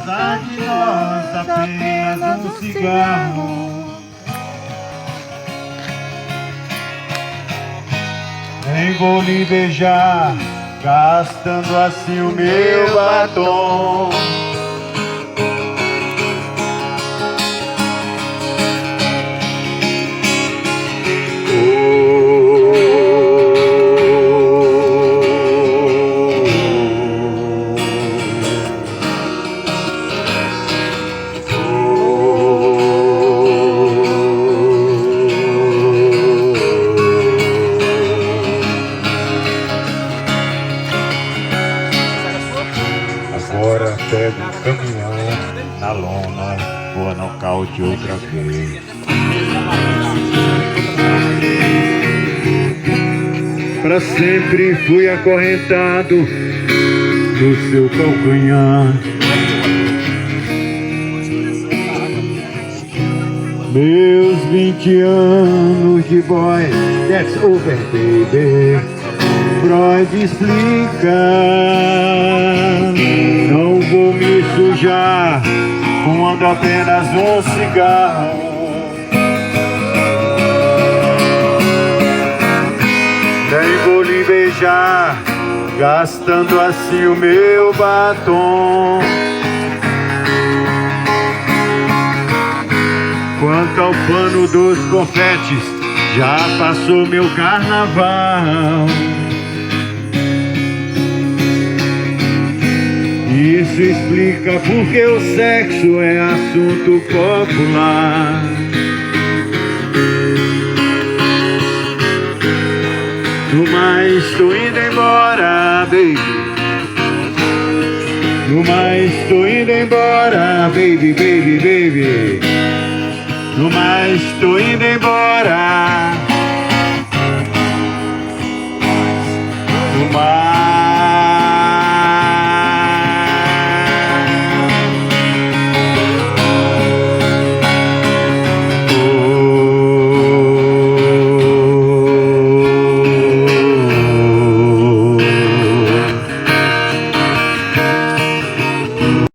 passar de nós apenas um cigarro. Nem vou lhe beijar, gastando assim o meu batom. Agora pego um caminhão na lona, vou a nocaute outra vez. Pra sempre fui acorrentado no seu calcanhar. Meus 20 anos de boy, that's over, baby. Freud explica. Não vou me sujar, fumando apenas um cigarro. Nem vou lhe beijar, gastando assim o meu batom. Quanto ao pano dos confetes, já passou meu carnaval. Isso explica porque o sexo é assunto popular. No mais tô indo embora, baby. No mais tô indo embora, baby, baby, baby. No mais tô indo embora.